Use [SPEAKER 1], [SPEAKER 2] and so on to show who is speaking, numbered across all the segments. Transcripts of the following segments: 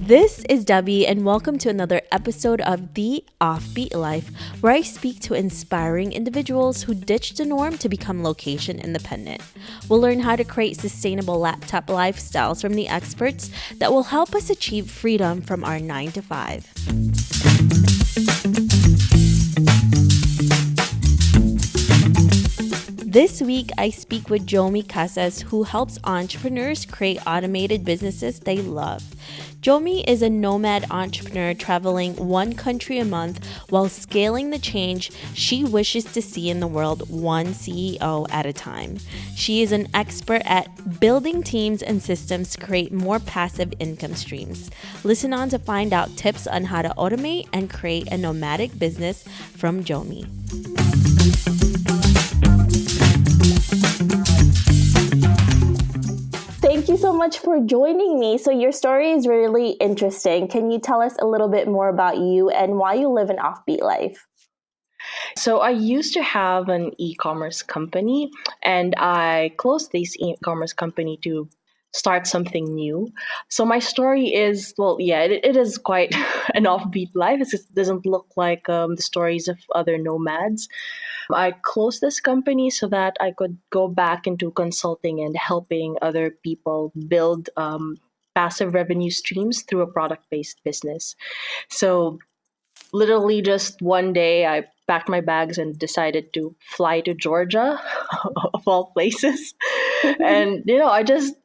[SPEAKER 1] This is Debbie, and welcome to another episode of The Offbeat Life, where I speak to inspiring individuals who ditch the norm to become location independent. We'll learn how to create sustainable laptop lifestyles from the experts that will help us achieve freedom from our 9 to 5. This week, I speak with Jomie Casas, who helps entrepreneurs create automated businesses they love. Jomie is a nomad entrepreneur traveling one country a month while scaling the change she wishes to see in the world one CEO at a time. She is an expert at building teams and systems to create more passive income streams. Listen on to find out tips on how to automate and create a nomadic business from Jomie. Thank you so much for joining me. So your story is really interesting. Can you tell us a little bit more about you and why you live an offbeat life?
[SPEAKER 2] So I used to have an e-commerce company, and I closed this e-commerce company to start something new. So my story is, it is quite an offbeat life. It just doesn't look like the stories of other nomads. I closed this company so that I could go back into consulting and helping other people build passive revenue streams through a product-based business. So literally just one day, I packed my bags and decided to fly to Georgia, of all places. And I just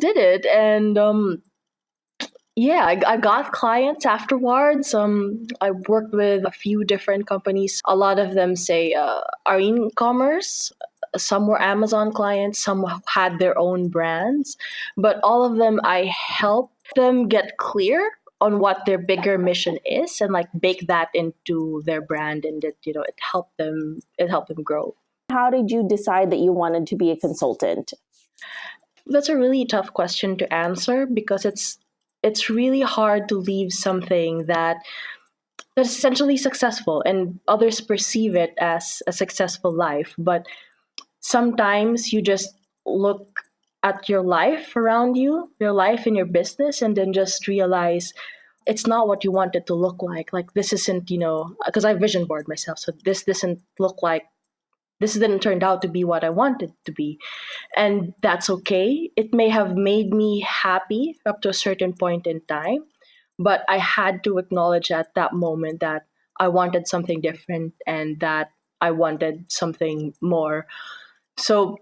[SPEAKER 2] did it, and I got clients afterwards. I worked with a few different companies. A lot of them say are in commerce. Some were Amazon clients. Some had their own brands, but all of them I helped them get clear on what their bigger mission is and like bake that into their brand, and it helped them grow.
[SPEAKER 1] How did you decide that you wanted to be a consultant?
[SPEAKER 2] That's a really tough question to answer because it's really hard to leave something that's essentially successful and others perceive it as a successful life. But sometimes you just look at your life around you, your life and your business, and then just realize it's not what you want it to look like. Like this isn't, because I vision board myself. So this didn't turn out to be what I wanted to be. And that's okay. It may have made me happy up to a certain point in time, but I had to acknowledge at that moment that I wanted something different and that I wanted something more. So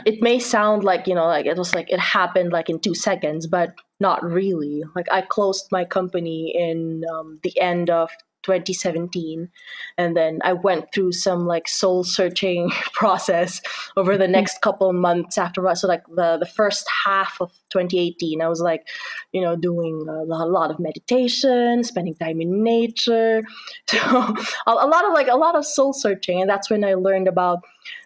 [SPEAKER 2] it may sound like, like it was like it happened like in 2 seconds, but not really. Like I closed my company in the end of 2017, and then I went through some like soul searching process over the next couple months afterwards. So like the first half of 2018, I was like, doing a lot of meditation, spending time in nature, so a lot of soul searching, and that's when I learned about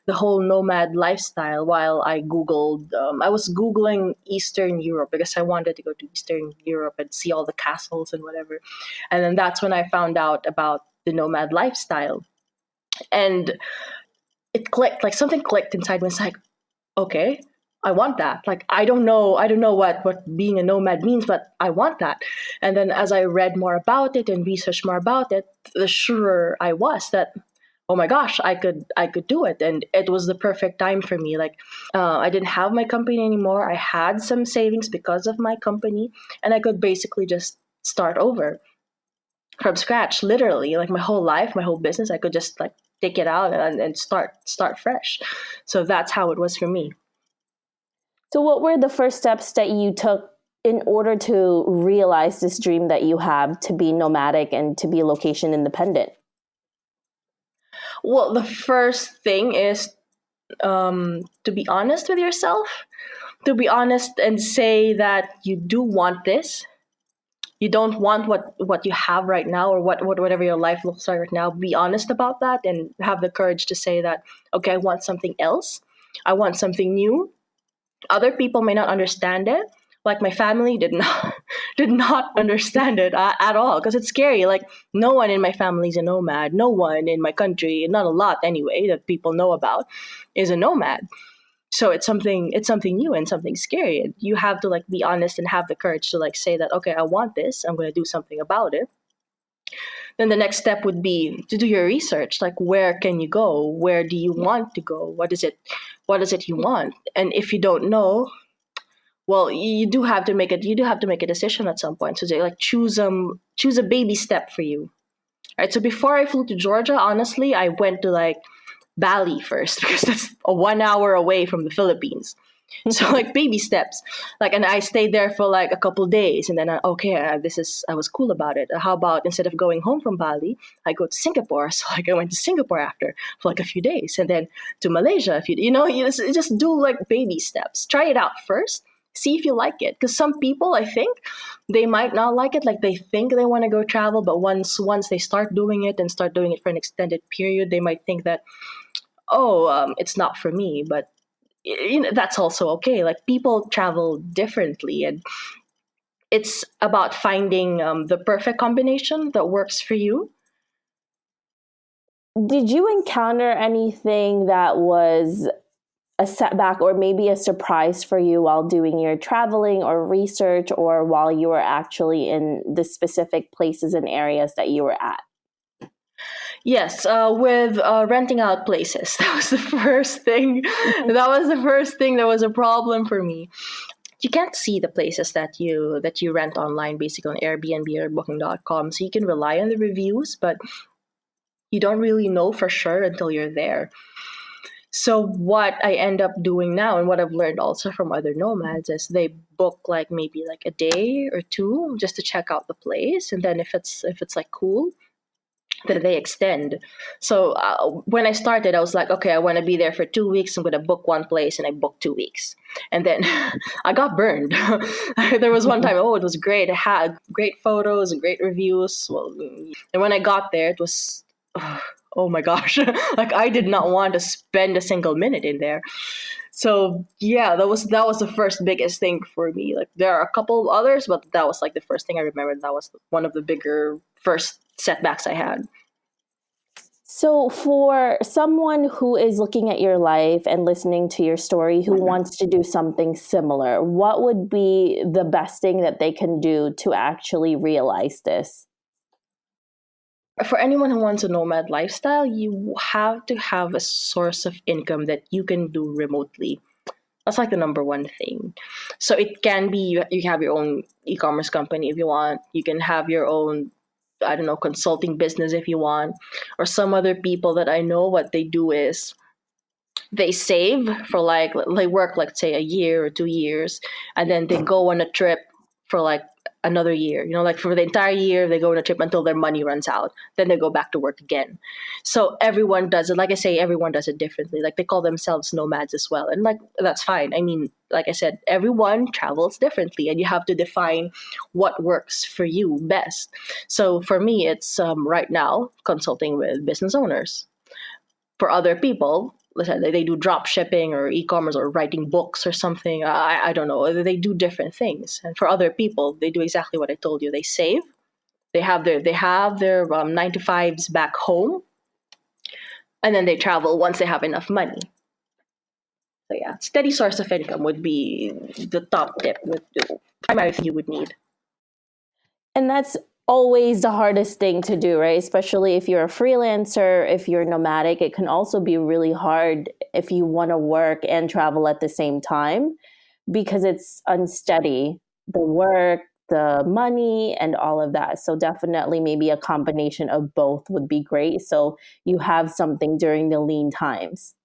[SPEAKER 2] the whole nomad lifestyle. While I was Googling Eastern Europe because I wanted to go to Eastern Europe and see all the castles and whatever. And then that's when I found out about the nomad lifestyle. And it clicked, like something clicked inside me. It's like, okay, I want that. Like, I don't know what being a nomad means, but I want that. And then as I read more about it and researched more about it, the surer I was that, oh my gosh, I could do it. And it was the perfect time for me. Like I didn't have my company anymore. I had some savings because of my company, and I could basically just start over from scratch, literally. Like my whole life, my whole business, I could just like take it out and start fresh. So that's how it was for me.
[SPEAKER 1] So what were the first steps that you took in order to realize this dream that you have to be nomadic and to be location independent?
[SPEAKER 2] Well, the first thing is to be honest with yourself, to be honest and say that you do want this. You don't want what you have right now, or whatever your life looks like right now. Be honest about that and have the courage to say that, okay, I want something else. I want something new. Other people may not understand it. Like my family did not did not understand it at all, because it's scary. Like no one in my family is a nomad. No one in my country, not a lot anyway, that people know about, is a nomad. So it's something new and something scary. And you have to like be honest and have the courage to like say that, okay, I want this. I'm going to do something about it. Then the next step would be to do your research. Like, where can you go? Where do you want to go? What is it you want? And if you don't know, well, you do have to make it. You do have to make a decision at some point. So they like choose a baby step for you. Right. So before I flew to Georgia, honestly, I went to like Bali first because that's a 1 hour away from the Philippines. So like baby steps, like, and I stayed there for like a couple days, and then okay, I was cool about it. How about instead of going home from Bali, I go to Singapore? So like I went to Singapore after for like a few days, and then to Malaysia. If you just do like baby steps, try it out first. See if you like it, because some people, I think, they might not like it. Like they think they want to go travel, but once they start doing it and start doing it for an extended period, they might think that, oh, it's not for me. But that's also okay. Like people travel differently, and it's about finding the perfect combination that works for you.
[SPEAKER 1] Did you encounter anything that was a setback or maybe a surprise for you while doing your traveling or research, or while you were actually in the specific places and areas that you were at?
[SPEAKER 2] Yes, with renting out places, that was the first thing. That was the first thing that was a problem for me. You can't see the places that you rent online, basically on Airbnb or Booking.com. So you can rely on the reviews, but you don't really know for sure until you're there. So what I end up doing now, and what I've learned also from other nomads, is they book like maybe like a day or two just to check out the place, and then if it's like cool, then they extend. So when I started, I was like, okay, I want to be there for 2 weeks. I'm going to book one place, and I booked 2 weeks, and then I got burned. There was one time, oh, it was great. I had great photos and great reviews. Well, and when I got there, it was. Oh my gosh, like I did not want to spend a single minute in there. So yeah, that was the first biggest thing for me. Like there are a couple of others, but that was like the first thing I remember. That was one of the bigger first setbacks I had.
[SPEAKER 1] So, for someone who is looking at your life and listening to your story who wants to do something similar, what would be the best thing that they can do to actually realize this?
[SPEAKER 2] For anyone who wants a nomad lifestyle, you have to have a source of income that you can do remotely. That's like the number one thing. So it can be you have your own e-commerce company if you want. You can have your own, I don't know, consulting business if you want. Or some other people that I know, what they do is they save for like they work like say a year or 2 years, and then they go on a trip for like another year, like for the entire year they go on a trip until their money runs out, then they go back to work again. So everyone does it, like I say, everyone does it differently. Like they call themselves nomads as well, and like that's fine. I mean, like I said, everyone travels differently, and you have to define what works for you best. So for me, it's right now consulting with business owners. For other people, let's say they do drop shipping or e-commerce or writing books or something. I don't know. They do different things. And for other people, they do exactly what I told you. They save. They have their 9 to 5s back home, and then they travel once they have enough money. So yeah, steady source of income would be the top tip. With the primary thing you would need.
[SPEAKER 1] And that's always the hardest thing to do, right? Especially if you're a freelancer, if you're nomadic, it can also be really hard if you want to work and travel at the same time because it's unsteady, the work, the money, and all of that. So definitely maybe a combination of both would be great. So you have something during the lean times.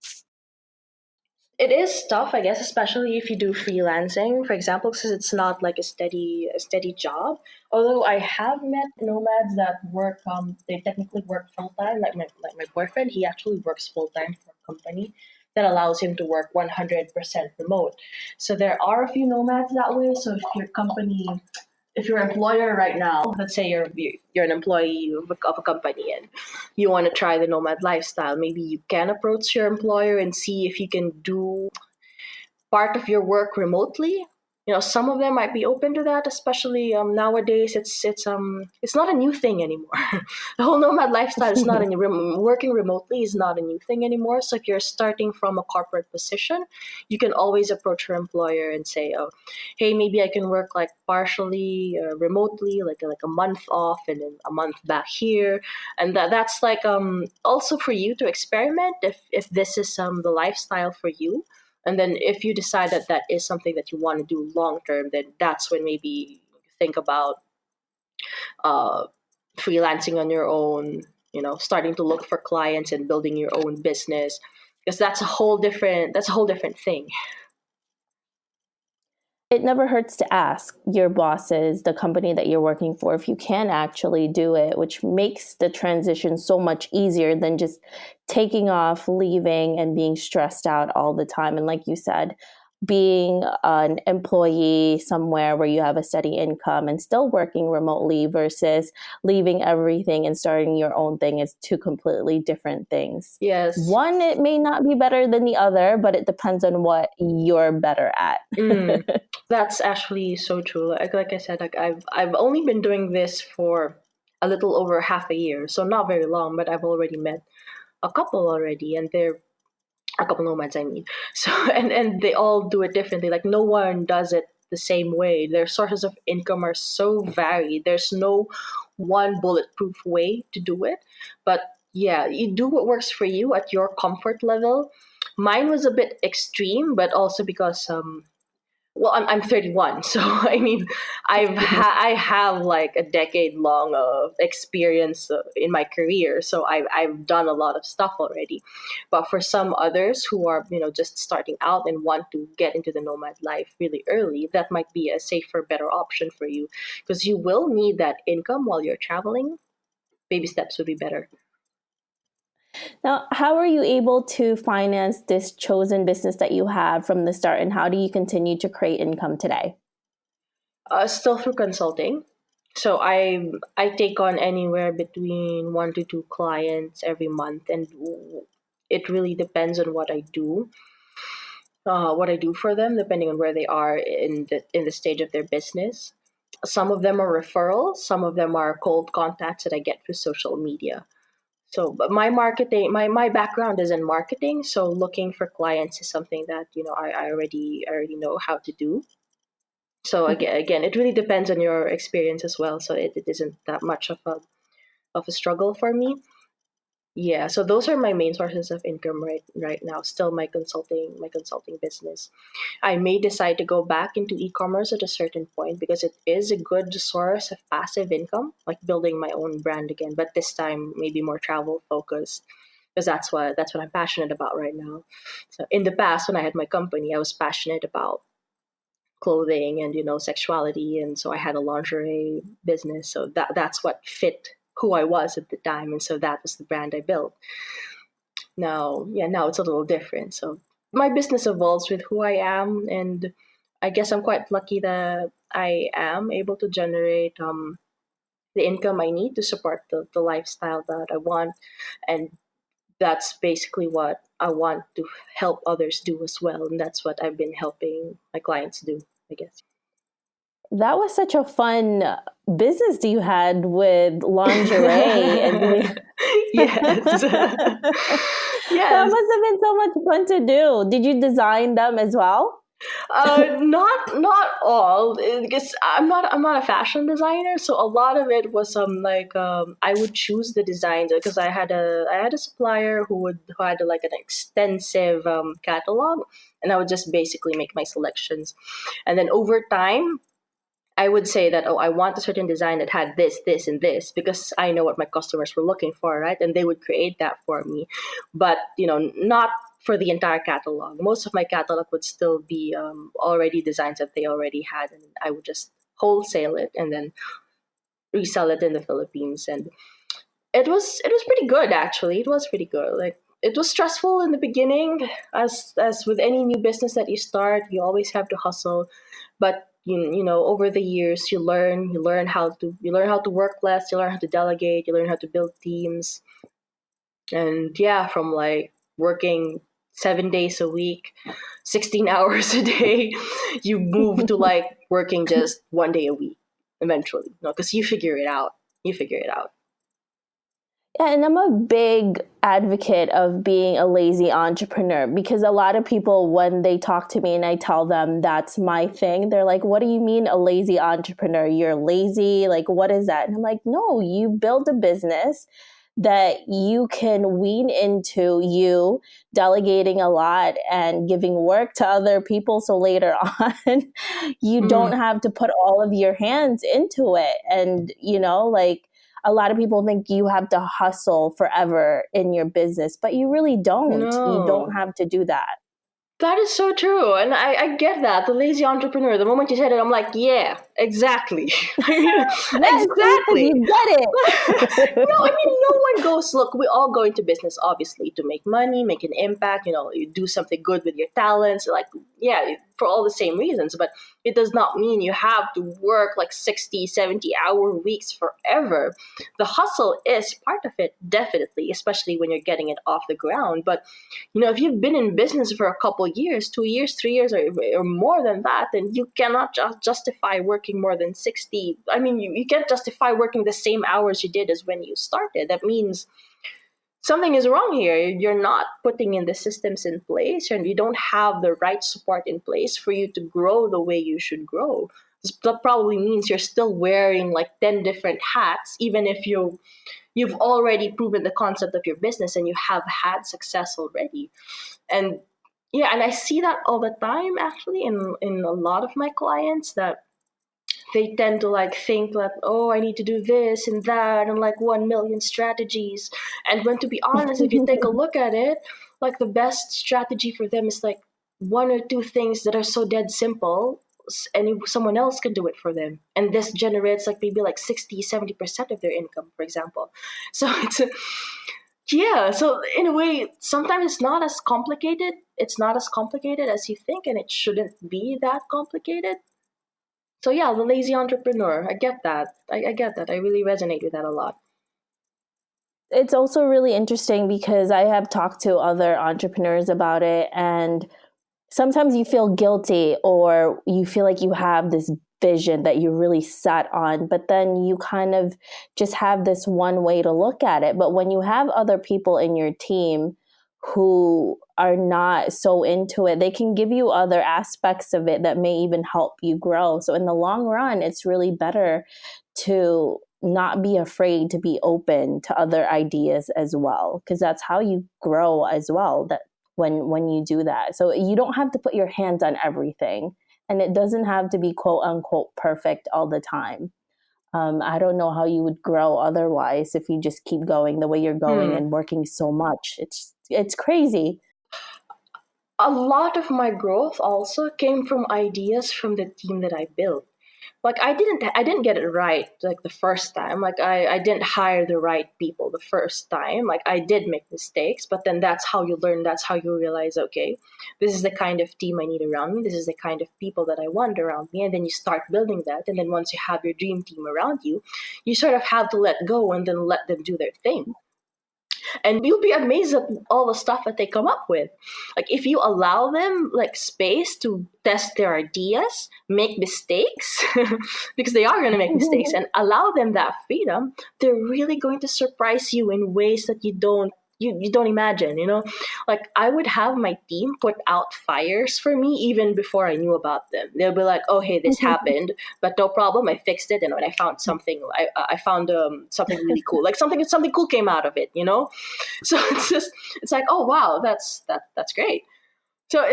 [SPEAKER 2] It is tough, I guess, especially if you do freelancing, for example, because it's not like a steady job. Although I have met nomads that work, they technically work full time. Like my boyfriend, he actually works full time for a company that allows him to work 100% remote. So there are a few nomads that way. So if your employer right now, let's say you're an employee of a company and you want to try the nomad lifestyle, maybe you can approach your employer and see if you can do part of your work remotely. some of them might be open to that, especially nowadays. It's not a new thing anymore. The whole nomad lifestyle is not a new working remotely is not a new thing anymore. So if you're starting from a corporate position, you can always approach your employer and say, oh, hey, maybe I can work like partially remotely, like a month off and then a month back here. And that's like also for you to experiment if this is the lifestyle for you. And then if you decide that that is something that you want to do long term, then that's when maybe you think about uh, freelancing on your own, starting to look for clients and building your own business, because that's a whole different thing.
[SPEAKER 1] It never hurts to ask your bosses, the company that you're working for, if you can actually do it, which makes the transition so much easier than just taking off, leaving, and being stressed out all the time. And like you said, being an employee somewhere where you have a steady income and still working remotely versus leaving everything and starting your own thing is two completely different things.
[SPEAKER 2] Yes.
[SPEAKER 1] One, it may not be better than the other, but it depends on what you're better at.
[SPEAKER 2] Mm, that's actually so true. Like I said, like I've only been doing this for a little over half a year, so not very long, but I've already met a couple already, and they're a couple nomads, I mean. So and they all do it differently. Like no one does it the same way. Their sources of income are so varied. There's no one bulletproof way to do it. But yeah, you do what works for you at your comfort level. Mine was a bit extreme, but also because well, I'm 31, so I mean, I have like a decade long of experience in my career, so I've done a lot of stuff already. But for some others who are just starting out and want to get into the nomad life really early, that might be a safer, better option for you, because you will need that income while you're traveling. Baby steps would be better.
[SPEAKER 1] Now, how are you able to finance this chosen business that you have from the start, and how do you continue to create income today?
[SPEAKER 2] Still through consulting. So I take on anywhere between 1 to 2 clients every month, and it really depends on what I do for them, depending on where they are in the stage of their business. Some of them are referrals, some of them are cold contacts that I get through social media. So, but my background is in marketing, so looking for clients is something that I already know how to do. So again, it really depends on your experience as well. So it isn't that much of a struggle for me. Yeah, so those are my main sources of income right now. Still my consulting business. I may decide to go back into e-commerce at a certain point because it is a good source of passive income, like building my own brand again, but this time maybe more travel focused, because that's what I'm passionate about right now. So in the past when I had my company, I was passionate about clothing and sexuality, and so I had a lingerie business, so that's what fit who I was at the time, and so that was the brand I built. Now it's a little different, so my business evolves with who I am, and I guess I'm quite lucky that I am able to generate the income I need to support the lifestyle that I want, and that's basically what I want to help others do as well, and that's what I've been helping my clients do, I guess.
[SPEAKER 1] That was such a fun business you had with lingerie and doing.
[SPEAKER 2] Yes.
[SPEAKER 1] That
[SPEAKER 2] Yes.
[SPEAKER 1] must have been so much fun to do. Did you design them as well?
[SPEAKER 2] Not all, because I'm not a fashion designer, so a lot of it was like I would choose the designs because I had a supplier who had like an extensive catalog, and I would just basically make my selections, and then over time I would say that, oh, I want a certain design that had this, this, and this, because I know what my customers were looking for, right? And they would create that for me. But, not for the entire catalog. Most of my catalog would still be already designs that they already had. And I would just wholesale it and then resell it in the Philippines. And it was pretty good, actually. It was pretty good. Like, it was stressful in the beginning, as with any new business that you start, you always have to hustle, but over the years you learn how to work less, you learn how to delegate, you learn how to build teams, and yeah, from like working 7 days a week, 16 hours a day, you move to like working just 1 day a week eventually. No, because you figure it out. You figure it out.
[SPEAKER 1] Yeah, and I'm a big advocate of being a lazy entrepreneur because a lot of people, when they talk to me and I tell them that's my thing, they're like, what do you mean a lazy entrepreneur? You're lazy? Like, what is that? And I'm like, no, you build a business that you can wean into you delegating a lot and giving work to other people. So later on, you don't
[SPEAKER 2] Mm,
[SPEAKER 1] have to put all of your hands into it. And, like, a lot of people think you have to hustle forever in your business, but you really don't. You don't
[SPEAKER 2] no.
[SPEAKER 1] have to do that.
[SPEAKER 2] That is so true. And I get that. The lazy entrepreneur. The moment you said it, I'm like, yeah, exactly. I mean,
[SPEAKER 1] Yes,
[SPEAKER 2] exactly.
[SPEAKER 1] you get
[SPEAKER 2] No, I
[SPEAKER 1] it.
[SPEAKER 2] mean, no one goes, look, we all go into business, obviously, to make money, make an impact, you do something good with your talents. Like, yeah, for all the same reasons. But it does not mean you have to work like 60, 70-hour weeks forever. The hustle is part of it, definitely, especially when you're getting it off the ground. But if you've been in business for a couple years, 2 years, 3 years, or more than that, then you cannot justify working more than 60. I mean, you can't justify working the same hours you did as when you started. That means something is wrong here. You're not putting in the systems in place, and you don't have the right support in place for you to grow the way you should grow. That probably means you're still wearing like 10 different hats, even if you've already proven the concept of your business and you have had success already. And yeah, and I see that all the time actually in a lot of my clients, that they tend to like think that, oh, I need to do this and that and like 1 million strategies. And when, to be honest, if you take a look at it, like the best strategy for them is like one or two things that are so dead simple, and someone else can do it for them, and this generates like maybe like 60-70% of their income, for example. So yeah, so in a way, sometimes it's not as complicated as you think, and it shouldn't be that complicated. So yeah, the lazy entrepreneur. I get that. I get that. I really resonate with that a lot.
[SPEAKER 1] It's also really interesting because I have talked to other entrepreneurs about it, and sometimes you feel guilty or you feel like you have this vision that you really set on, but then you kind of just have this one way to look at it. But when you have other people in your team who are not so into it, they can give you other aspects of it that may even help you grow. So in the long run, it's really better to not be afraid to be open to other ideas as well, because that's how you grow as well. That when you do that. So you don't have to put your hands on everything, and it doesn't have to be quote unquote perfect all the time. I don't know how you would grow otherwise if you just keep going the way you're going
[SPEAKER 2] Hmm.
[SPEAKER 1] and working so much. It's crazy.
[SPEAKER 2] A lot of my growth also came from ideas from the team that I built. Like I didn't get it right like the first time. Like I didn't hire the right people the first time. Like I did make mistakes, but then that's how you learn. That's how you realize, okay, this is the kind of team I need around me. This is the kind of people that I want around me. And then you start building that. And then once you have your dream team around you, you sort of have to let go and then let them do their thing. And you'll be amazed at all the stuff that they come up with. Like if you allow them like space to test their ideas, make mistakes, because they are going to make mistakes, and allow them that freedom, they're really going to surprise you in ways that you don't imagine, like I would have my team put out fires for me even before I knew about them. They'll be like, oh hey, this happened, but no problem, I fixed it. And when I found something, I found something really cool, like something cool came out of it. So it's like, oh wow, that's great. So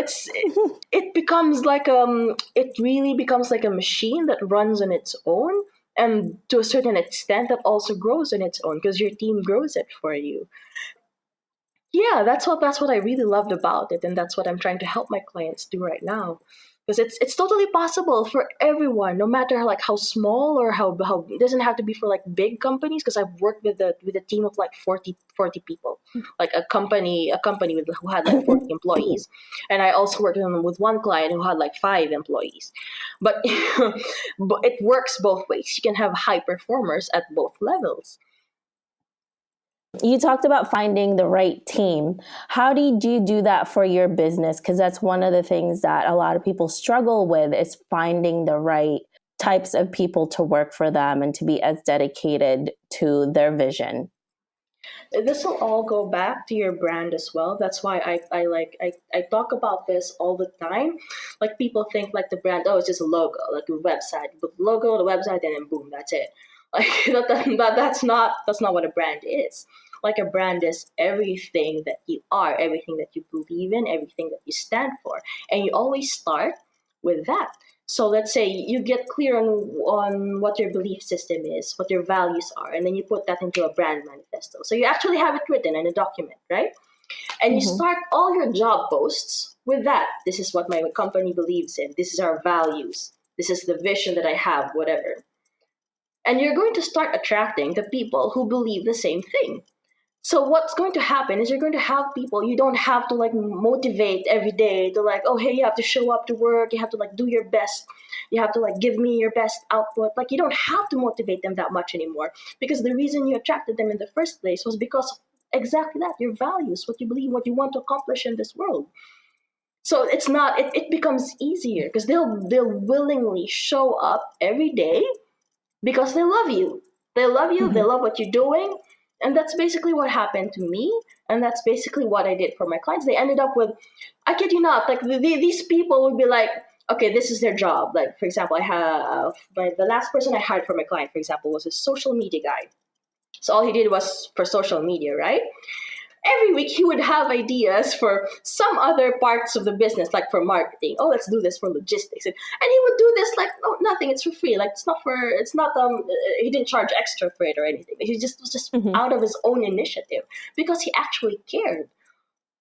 [SPEAKER 2] it becomes like it really becomes like a machine that runs on its own, and to a certain extent that also grows on its own because your team grows it for you. Yeah, that's what I really loved about it, and that's what I'm trying to help my clients do right now. Because it's totally possible for everyone, no matter like how small or how it doesn't have to be for like big companies. Because I've worked with a team of like 40 people, like a company who had like 40 employees, and I also worked with one client who had like 5 employees. But but it works both ways. You can have high performers at both levels.
[SPEAKER 1] You talked about finding the right team. How did you do that for your business? Because that's one of the things that a lot of people struggle with is finding the right types of people to work for them and to be as dedicated to their vision.
[SPEAKER 2] This will all go back to your brand as well. That's why I talk about this all the time. Like people think like the brand, oh, it's just a logo, like a website. But logo, the website, and then boom, that's it. Like that's not what a brand is. Like a brand is everything that you are, everything that you believe in, everything that you stand for. And you always start with that. So let's say you get clear on what your belief system is, what your values are, and then you put that into a brand manifesto. So you actually have it written in a document, right? And you
[SPEAKER 1] Mm-hmm.
[SPEAKER 2] start all your job posts with that. This is what my company believes in. This is our values. This is the vision that I have, whatever. And you're going to start attracting the people who believe the same thing. So what's going to happen is you're going to have people you don't have to like motivate every day to like, oh hey, you have to show up to work, you have to like do your best, you have to like give me your best output. Like you don't have to motivate them that much anymore, because the reason you attracted them in the first place was because of exactly that, your values, what you believe, what you want to accomplish in this world. So it becomes easier because they'll willingly show up every day because they love you. They love you, they
[SPEAKER 1] Mm-hmm.
[SPEAKER 2] love what you're doing. And that's basically what happened to me. And that's basically what I did for my clients. They ended up with, I kid you not, like these people would be like, okay, this is their job. Like, for example, I have the last person I hired for my client, for example, was a social media guy. So all he did was for social media, right? Every week he would have ideas for some other parts of the business, like for marketing. Oh, let's do this for logistics, and he would do this like, no, nothing. It's for free. Like it's not he didn't charge extra for it or anything. He just was just
[SPEAKER 1] Mm-hmm.
[SPEAKER 2] out of his own initiative because he actually cared.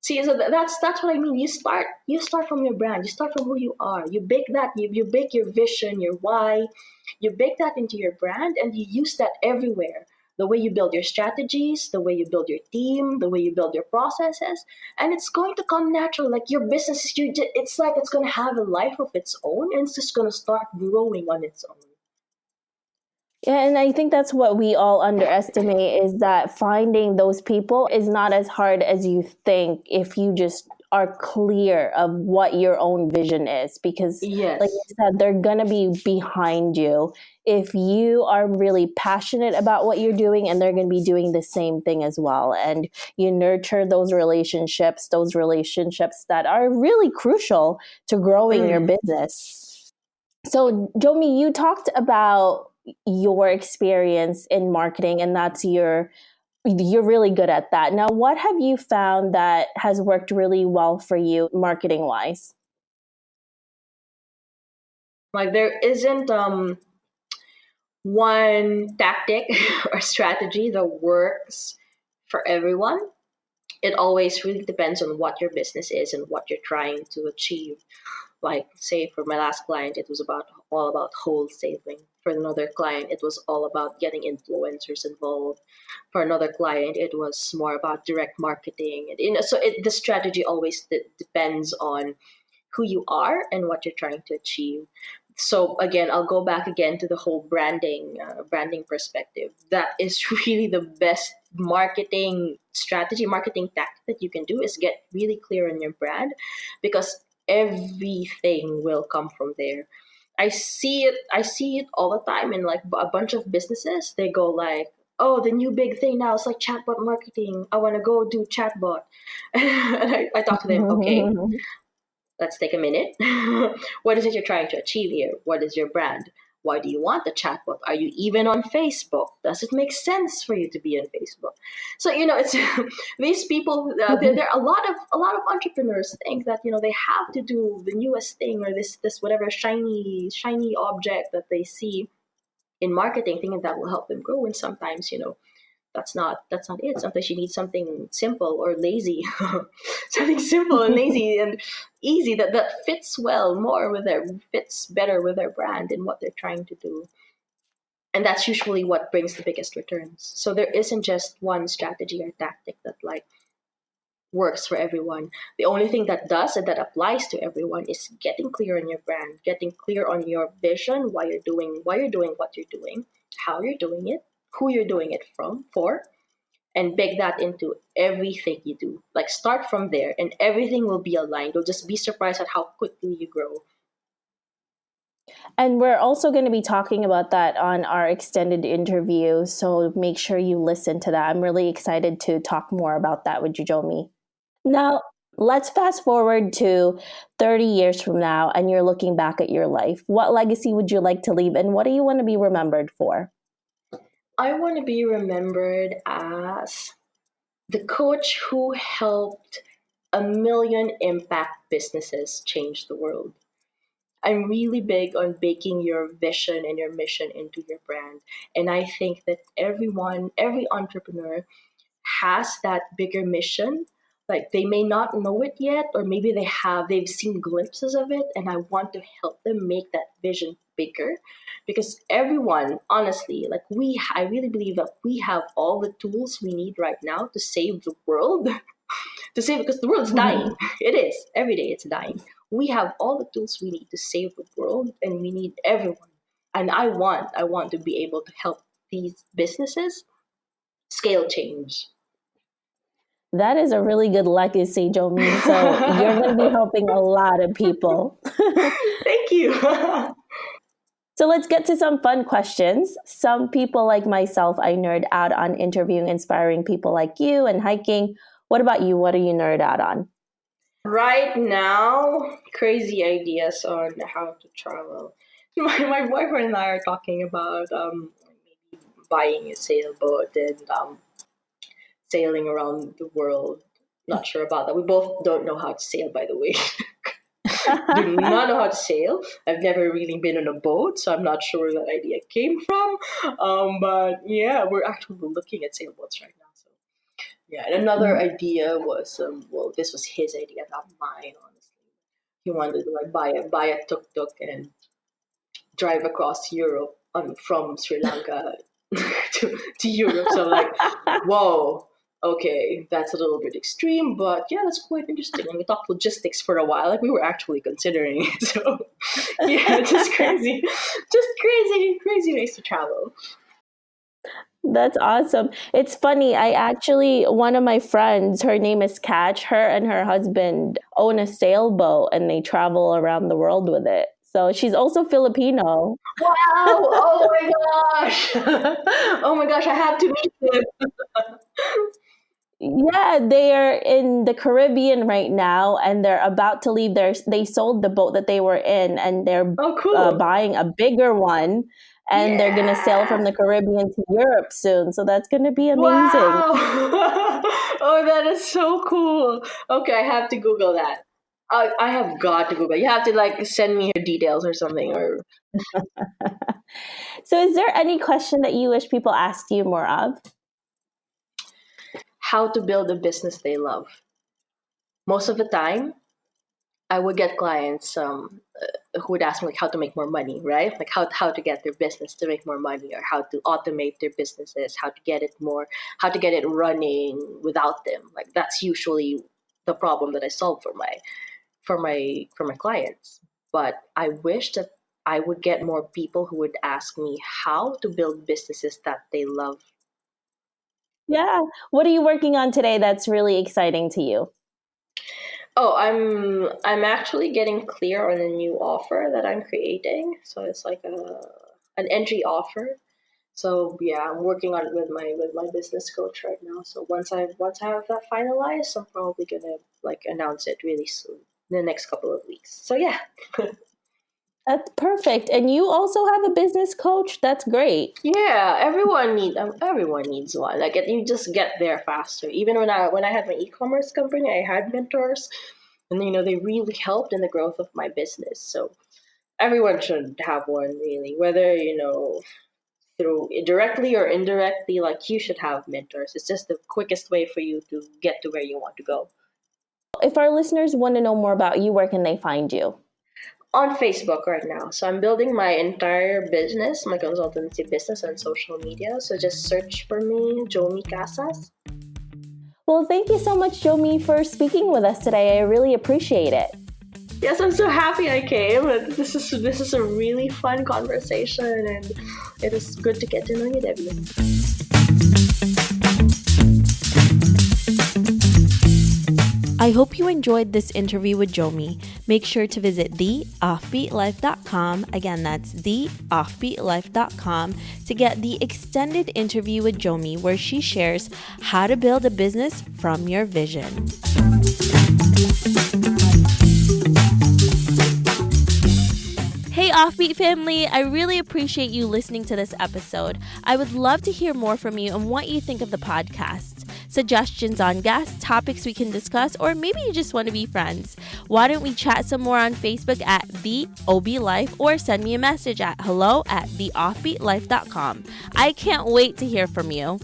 [SPEAKER 2] See, so that's what I mean. You start from your brand. You start from who you are. You bake that. You bake your vision, your why. You bake that into your brand, and you use that everywhere. The way you build your strategies, the way you build your team, the way you build your processes, and it's going to come natural. Like your business, it's like it's going to have a life of its own, and it's just going to start growing on its own.
[SPEAKER 1] Yeah, and I think that's what we all underestimate is that finding those people is not as hard as you think if you just are clear of what your own vision is. Because, like you
[SPEAKER 2] Yes.
[SPEAKER 1] said, they're going to be behind you if you are really passionate about what you're doing, and they're going to be doing the same thing as well. And you nurture those relationships that are really crucial to growing your
[SPEAKER 2] Mm.
[SPEAKER 1] business. So, Jomi, you talked about your experience in marketing, and you're really good at that. Now, what have you found that has worked really well for you marketing wise?
[SPEAKER 2] Like there isn't one tactic or strategy that works for everyone. It always really depends on what your business is and what you're trying to achieve. Like, say, for my last client, it was all about wholesaling. For another client, it was all about getting influencers involved. For another client, it was more about direct marketing. The strategy always depends on who you are and what you're trying to achieve. So again, I'll go back again to the whole branding perspective. That is really the best marketing tactic that you can do is get really clear on your brand, because everything will come from there. I see it all the time in like a bunch of businesses. They go like, oh, the new big thing now is like chatbot marketing. I want to go do chatbot. And I talk to them, okay, let's take a minute. What is it you're trying to achieve here? What is your brand? Why do you want the chatbot? Are you even on Facebook? Does it make sense for you to be on Facebook? So it's these people. There are a lot of entrepreneurs think that they have to do the newest thing or this whatever shiny object that they see in marketing, thinking that will help them grow. And sometimes that's not it. Sometimes you need something simple or lazy, something simple and lazy and easy that fits better with their brand and what they're trying to do. And that's usually what brings the biggest returns. So there isn't just one strategy or tactic that like works for everyone. The only thing that does and that applies to everyone is getting clear on your brand, getting clear on your vision, why you're doing what you're doing, how you're doing it, who you're doing it for, and bake that into everything you do. Like start from there and everything will be aligned. You'll just be surprised at how quickly you grow.
[SPEAKER 1] And we're also going to be talking about that on our extended interview. So make sure you listen to that. I'm really excited to talk more about that with you, Jomie. Now, let's fast forward to 30 years from now, and you're looking back at your life. What legacy would you like to leave, and what do you want to be remembered for?
[SPEAKER 2] I want to be remembered as the coach who helped a million impact businesses change the world. I'm really big on baking your vision and your mission into your brand. And I think that every entrepreneur has that bigger mission. Like they may not know it yet, or maybe they've seen glimpses of it. And I want to help them make that vision bigger because everyone, honestly, I really believe that we have all the tools we need right now to save the world. To save because the world's dying. It is. Every day it's dying. We have all the tools we need to save the world and we need everyone. And I want to be able to help these businesses scale change.
[SPEAKER 1] That is a really good legacy, Jomie. So you're going to be helping a lot of people.
[SPEAKER 2] Thank you.
[SPEAKER 1] So let's get to some fun questions. Some people like myself, I nerd out on interviewing inspiring people like you and hiking. What about you? What do you nerd out on?
[SPEAKER 2] Right now, crazy ideas on how to travel. My boyfriend and I are talking about maybe buying a sailboat and sailing around the world. Not sure about that. We both don't know how to sail, by the way. Do not know how to sail. I've never really been on a boat, so I'm not sure where that idea came from. But yeah, we're actually looking at sailboats right now. So yeah, and another idea was well, this was his idea, not mine, honestly. He wanted to like buy a tuk tuk and drive across Europe from Sri Lanka to Europe. So like, whoa, okay, that's a little bit extreme, but yeah, that's quite interesting. And we talked logistics for a while, like we were actually considering it. So yeah, just crazy ways to travel.
[SPEAKER 1] That's awesome. It's funny. One of my friends, her name is Catch, her and her husband own a sailboat and they travel around the world with it. So she's also Filipino.
[SPEAKER 2] Wow! Oh my gosh! Oh my gosh! I have to meet him.
[SPEAKER 1] Yeah, they are in the Caribbean right now and they're about to leave they sold the boat that they were in and they're
[SPEAKER 2] Oh, cool!
[SPEAKER 1] buying a bigger one and they're going to sail from
[SPEAKER 2] Yeah!
[SPEAKER 1] the Caribbean to Europe soon. So that's going to be amazing.
[SPEAKER 2] Wow! Oh, that is so cool. Okay, I have to Google that. I have got to Google. You have to like send me your details or something, or
[SPEAKER 1] So is there any question that you wish people asked you more of?
[SPEAKER 2] how to build a business they love. Most of the time, I would get clients who would ask me like how to make more money, right? Like how to get their business to make more money, or how to automate their businesses, how to get it running without them. Like that's usually the problem that I solve for my clients. But I wish that I would get more people who would ask me how to build businesses that they love.
[SPEAKER 1] Yeah. What are you working on today that's really exciting to you?
[SPEAKER 2] Oh, I'm actually getting clear on a new offer that I'm creating. So it's like an entry offer. So yeah, I'm working on it with my business coach right now. So once I have that finalized, I'm probably gonna like announce it really soon, in the next couple of weeks. So yeah.
[SPEAKER 1] That's perfect. And you also have a business coach? That's great.
[SPEAKER 2] Yeah, everyone needs one. Like you just get there faster. Even when I had my e-commerce company, I had mentors, and they really helped in the growth of my business. So everyone should have one, really, whether through directly or indirectly. Like you should have mentors. It's just the quickest way for you to get to where you want to go.
[SPEAKER 1] If our listeners want to know more about you, where can they find you?
[SPEAKER 2] On Facebook right now. So I'm building my entire business, my consultancy business on social media. So just search for me, Jomie Casas.
[SPEAKER 1] Well, thank you so much, Jomie, for speaking with us today. I really appreciate it.
[SPEAKER 2] Yes, I'm so happy I came. This is a really fun conversation, and it is good to get to know you, Debbie.
[SPEAKER 1] I hope you enjoyed this interview with Jomie. Make sure to visit theoffbeatlife.com. Again, that's theoffbeatlife.com to get the extended interview with Jomie, where she shares how to build a business from your vision. Hey Offbeat family, I really appreciate you listening to this episode. I would love to hear more from you and what you think of the podcast. Suggestions on guests, topics we can discuss, or maybe you just want to be friends. Why don't we chat some more on Facebook at The OB Life, or send me a message at hello@theoffbeatlife.com. I can't wait to hear from you.